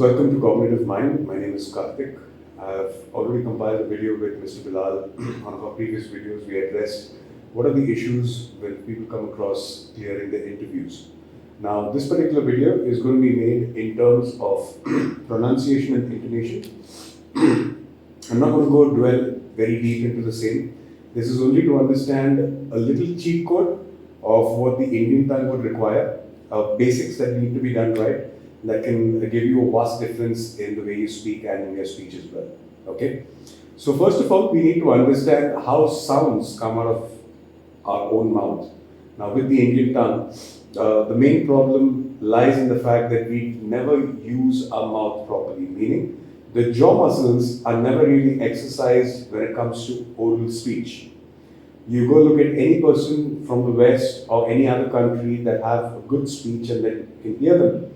welcome to Cognitive Mind. My name is Kartik. I've already compiled a video with Mr. Bilal. One of our previous videos, we addressed what are the issues when people come across clearing their interviews. Now, this particular video is going to be made in terms of pronunciation and intonation. I'm not going to go dwell very deep into the same. This is only to understand a little cheat code of what the Indian tongue would require, basics that need to be done right, that can give you a vast difference in the way you speak and in your speech as well. Okay? So first of all, we need to understand how sounds come out of our own mouth. Now with the Indian tongue, the main problem lies in the fact that we never use our mouth properly, meaning the jaw muscles are never really exercised when it comes to oral speech. You go look at any person from the West or any other country that have a good speech and that you can hear them.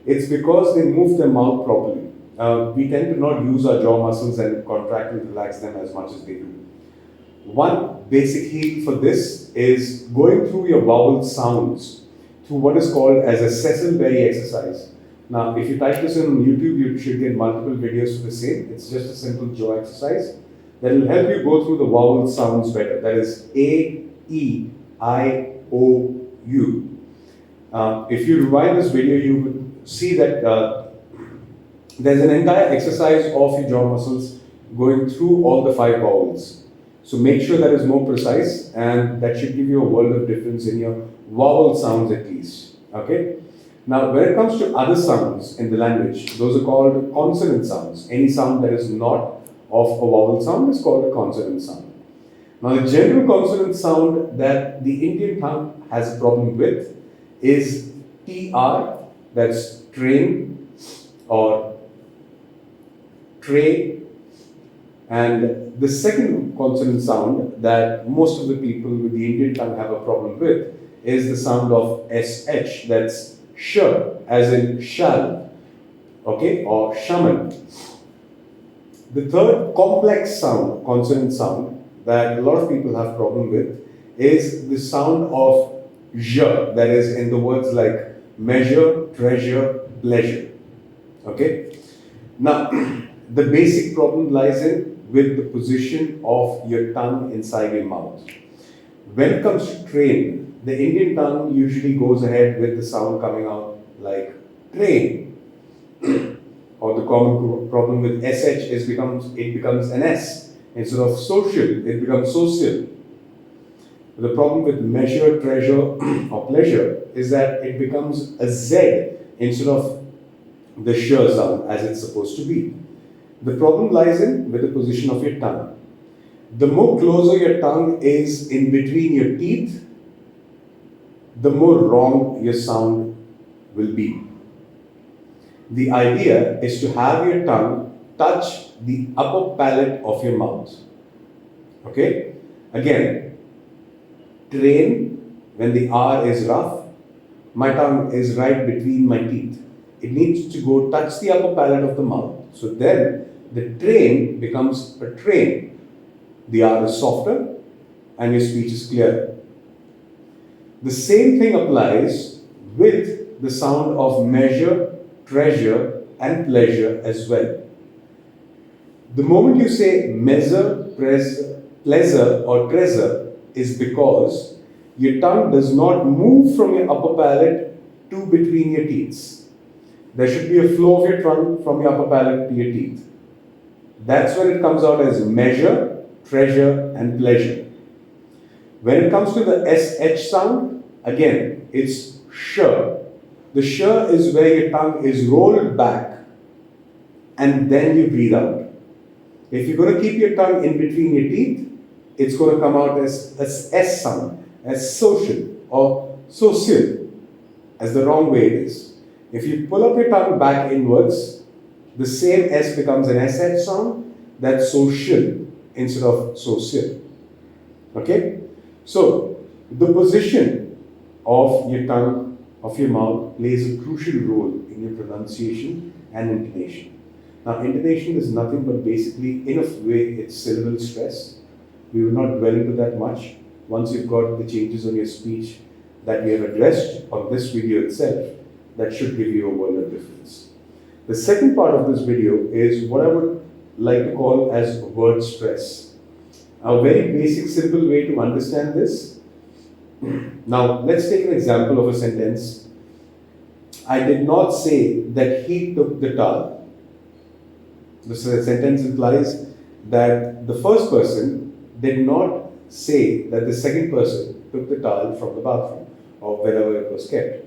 It's because they move their mouth properly. We tend to not use our jaw muscles and contract and relax them as much as they do. One basic key for this is going through your vowel sounds through what is called as a Cecil Berry exercise. Now, if you type this in on YouTube, you should get multiple videos for the same. It's just a simple jaw exercise that will help you go through the vowel sounds better. That is A, E, I, O, U. If you rewind this video, you would see that there's an entire exercise of your jaw muscles going through all the 5 vowels. So make sure that is more precise, and that should give you a world of difference in your vowel sounds at least. Okay? Now, when it comes to other sounds in the language, those are called consonant sounds. Any sound that is not of a vowel sound is called a consonant sound. Now, the general consonant sound that the Indian tongue has a problem with is TR, that's train or tray. And the second consonant sound that most of the people with the Indian tongue have a problem with is the sound of SH, that's sh, as in shall, okay, or shaman. The third complex sound, consonant sound, that a lot of people have problem with is the sound of j, that is in the words like measure, treasure, pleasure. Okay? Now, the basic problem lies in with the position of your tongue inside your mouth. When it comes to train, the Indian tongue usually goes ahead with the sound coming out like train. Or the common problem with SH is it becomes an S. Instead of social, it becomes social. The problem with measure, treasure, or pleasure is that it becomes a Z instead of the sh sound as it's supposed to be. The problem lies in with the position of your tongue. The more closer your tongue is in between your teeth, the more wrong your sound will be. The idea is to have your tongue touch the upper palate of your mouth. Okay? Again, train, when the R is rough, my tongue is right between my teeth. It needs to go touch the upper palate of the mouth. So then the train becomes a train. The R is softer and your speech is clearer. The same thing applies with the sound of measure, treasure, and pleasure as well. The moment you say measure, pleasure, or treasure is because your tongue does not move from your upper palate to between your teeth. There should be a flow of your tongue from your upper palate to your teeth. That's when it comes out as measure, treasure, and pleasure. When it comes to the SH sound, again, it's sh. The sh is where your tongue is rolled back and then you breathe out. If you're going to keep your tongue in between your teeth, it's going to come out as S sound, as social or social, as the wrong way it is. If you pull up your tongue back inwards, the same S becomes an SH sound, that's social instead of social. Okay? So, the position of your tongue, of your mouth, plays a crucial role in your pronunciation and intonation. Now, intonation is nothing but basically, in a way, it's syllable stress. We will not dwell into that much. Once you've got the changes on your speech that we have addressed on this video itself, that should give you a world of difference. The second part of this video is what I would like to call as word stress. A very basic, simple way to understand this. Now, let's take an example of a sentence. I did not say that he took the towel. The sentence implies that the first person did not say that the second person took the towel from the bathroom or wherever it was kept.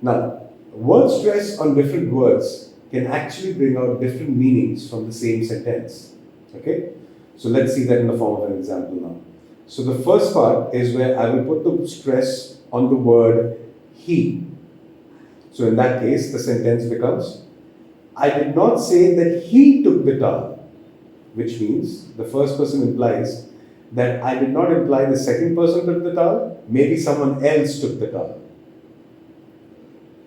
Now, word stress on different words can actually bring out different meanings from the same sentence. Okay? So let's see that in the form of an example now. So the first part is where I will put the stress on the word he. So in that case, the sentence becomes, I did not say that he took the towel, which means the first person implies that I did not imply the second person took the towel, maybe someone else took the towel.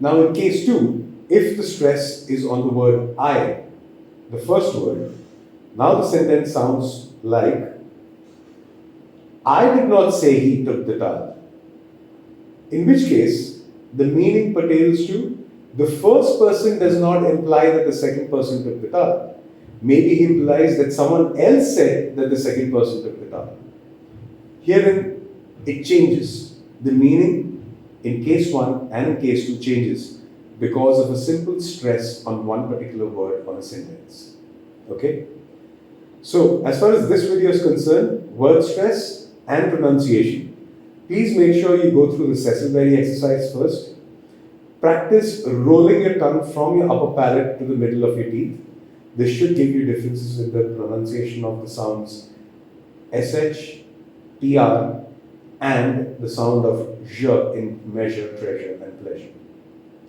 Now in case 2, if the stress is on the word I, the first word, now the sentence sounds like, I did not say he took the towel. In which case, the meaning pertains to the first person does not imply that the second person took the towel. Maybe he implies that someone else said that the second person took the towel. Herein, it changes. The meaning in case 1 and in case 2 changes because of a simple stress on one particular word on a sentence. Okay? So, as far as this video is concerned, word stress and pronunciation, please make sure you go through the Cecil-Berry exercise first. Practice rolling your tongue from your upper palate to the middle of your teeth. This should give you differences in the pronunciation of the sounds SH, TR, and the sound of j in measure, treasure, and pleasure.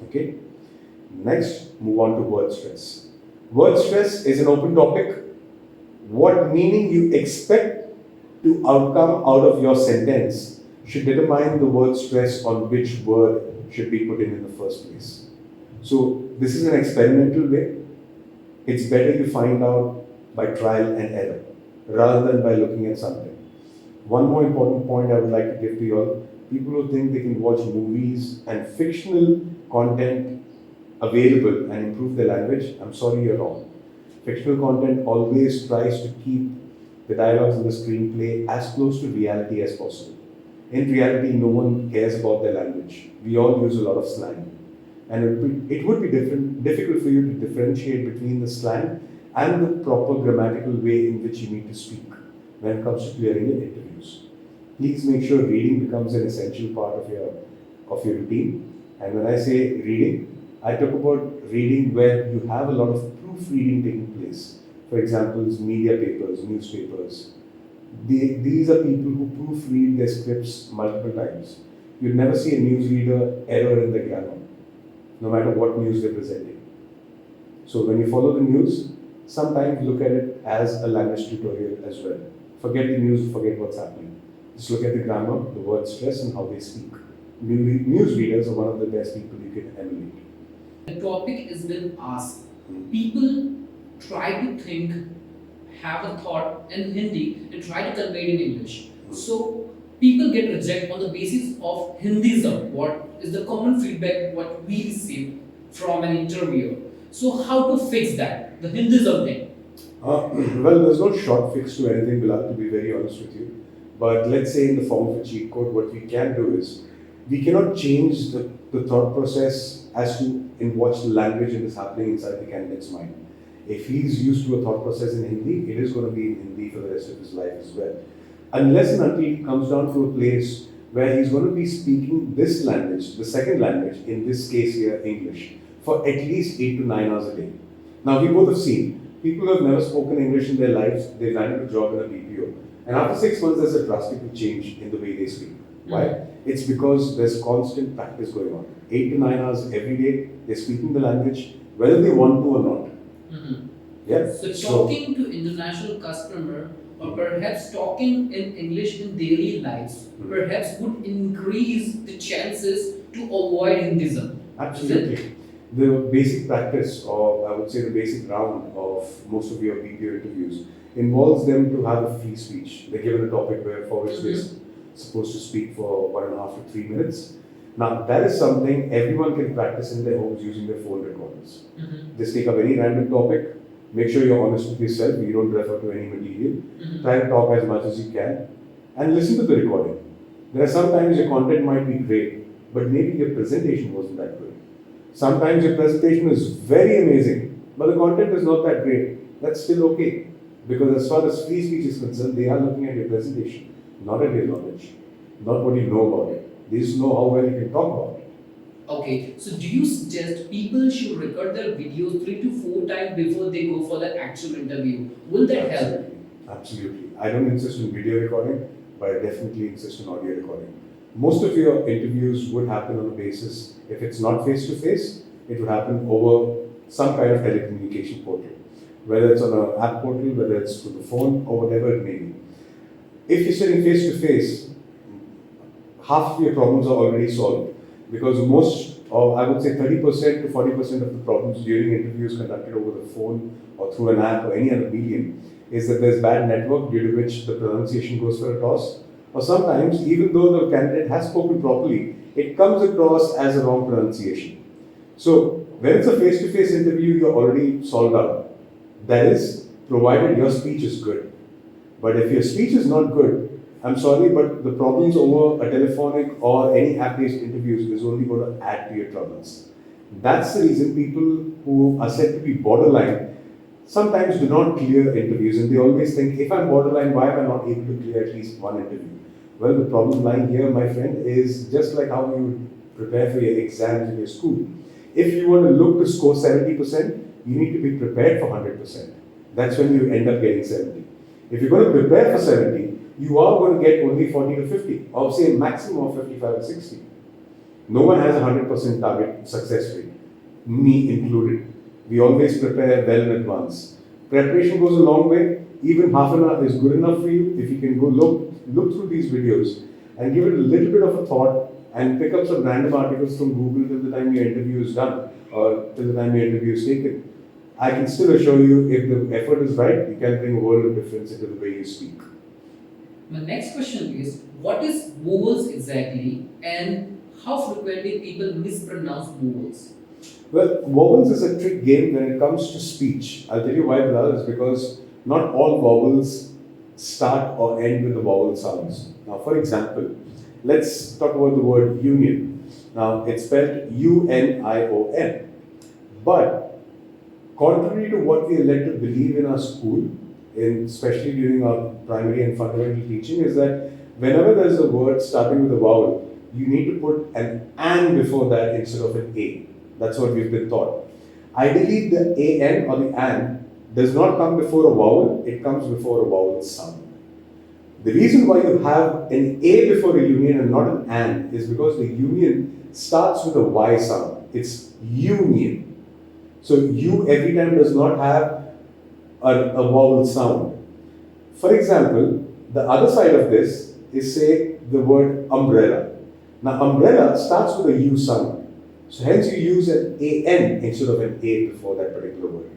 Okay? Next, move on to word stress. Word stress is an open topic. What meaning you expect to outcome out of your sentence should determine the word stress on which word should be put in the first place. So this is an experimental way. It's better you find out by trial and error rather than by looking at something. One more important point I would like to give to you all. People who think they can watch movies and fictional content available and improve their language, I'm sorry, you're wrong. Fictional content always tries to keep the dialogues in the screenplay as close to reality as possible. In reality, no one cares about their language. We all use a lot of slang. And it would be difficult for you to differentiate between the slang and the proper grammatical way in which you need to speak when it comes to clearing your interviews. Please make sure reading becomes an essential part of your routine. And when I say reading, I talk about reading where you have a lot of proofreading taking place. For example, media papers, newspapers. These are people who proofread their scripts multiple times. You'll never see a newsreader error in the grammar, no matter what news they're presenting. So when you follow the news, sometimes look at it as a language tutorial as well. Forget the news, forget what's happening. Just look at the grammar, the word stress, and how they speak. Newsreaders are one of the best people you can emulate. The topic has been asked. People try to think, have a thought in Hindi and try to convey it in English. So people get rejected on the basis of Hindism. What is the common feedback what we receive from an interviewer? So how to fix that? The Hindism thing. Well, there's no short fix to anything, Bilal, to be very honest with you. But let's say in the form of a cheat code, what we can do is, we cannot change the thought process as to in what language it is happening inside the candidate's mind. If he's used to a thought process in Hindi, it is going to be in Hindi for the rest of his life as well. Unless and until he comes down to a place where he's going to be speaking this language, the second language, in this case here, English, for at least 8 to 9 hours a day. Now, we both have seen people who have never spoken English in their lives, they landed a job in a BPO. And after 6 months, there's a drastic change in the way they speak. Why? It's because there's constant practice going on. 8 to 9 hours every day, they're speaking the language, whether they want to or not. Yeah. So talking to international customer or perhaps talking in English in daily lives perhaps would increase the chances to avoid Hindism. Absolutely. The basic practice, or I would say the basic round of most of your BPO interviews involves them to have a free speech. They're given a topic for which they're supposed to speak for 1.5 to 3 minutes. Now, that is something everyone can practice in their homes using their phone recorders. Mm-hmm. Just take up any random topic, make sure you're honest with yourself, you don't refer to any material, Mm-hmm. try to talk as much as you can, and listen to the recording. There are sometimes your content might be great, but maybe your presentation wasn't that good. Sometimes your presentation is very amazing, but the content is not that great. That's still okay. Because as far as free speech is concerned, they are looking at your presentation, not at your knowledge, not what you know about it. They just know how well you can talk about it. Okay, so do you suggest people should record their videos 3 to 4 times before they go for the actual interview? Will that help? Absolutely. Absolutely. I don't insist on video recording, but I definitely insist on audio recording. Most of your interviews would happen on a basis, if it's not face to face, it would happen over some kind of telecommunication portal. Whether it's on an app portal, whether it's through the phone, or whatever it may be. If you're sitting face to face, half of your problems are already solved because most, or I would say 30% to 40% of the problems during interviews conducted over the phone or through an app or any other medium is that there's bad network due to which the pronunciation goes for a toss. Or sometimes, even though the candidate has spoken properly, it comes across as a wrong pronunciation. So, when it's a face to face interview, you're already solved out. That is, provided your speech is good. But if your speech is not good, I'm sorry, but the problems over a telephonic or any app-based interviews is only going to add to your troubles. That's the reason people who are said to be borderline sometimes do not clear interviews, and they always think, if I'm borderline, why am I not able to clear at least one interview? Well, the problem lying here, my friend, is just like how you would prepare for your exams in your school. If you want to look to score 70%, you need to be prepared for 100%. That's when you end up getting 70. If you're going to prepare for 70, you are going to get only 40 to 50, or say a maximum of 55 to 60. No one has a 100% target success rate, me included. We always prepare well in advance. Preparation goes a long way. Even half an hour is good enough for you if you can go look through these videos and give it a little bit of a thought and pick up some random articles from Google till the time your interview is done or till the time your interview is taken. I can still assure you, if the effort is right, you can bring a world of difference into the way you speak. My next question is, what is vowels exactly, and how frequently people mispronounce vowels? Well, vowels is a trick game when it comes to speech. I'll tell you why, Bilal, is because not all vowels start or end with the vowel sounds. Now, for example, let's talk about the word union. Now, it's spelled U-N-I-O-N. But, contrary to what we are led to believe in our school, especially during our primary and fundamental teaching, is that whenever there's a word starting with a vowel, you need to put an before that instead of an a. That's what we've been taught. Ideally, the an or the an does not come before a vowel, it comes before a vowel sound. The reason why you have an a before a union and not an is because the union starts with a y sound. It's union. So you every time does not have a vowel sound. For example, the other side of this is, say, the word umbrella. Now, umbrella starts with a U sound. So hence you use an an instead of an a before that particular word.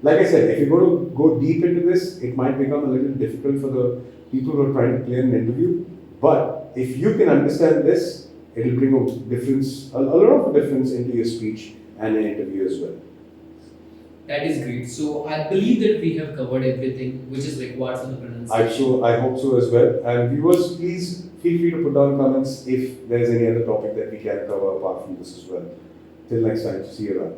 Like I said, if you're going to go deep into this, it might become a little difficult for the people who are trying to clear an interview. But if you can understand this, it'll bring a difference, a lot of difference into your speech and an interview as well. That is great. So I believe that we have covered everything which is required for the pronunciation. I hope so as well. And viewers, please feel free to put down comments if there's any other topic that we can cover apart from this as well. Till next time, see you around.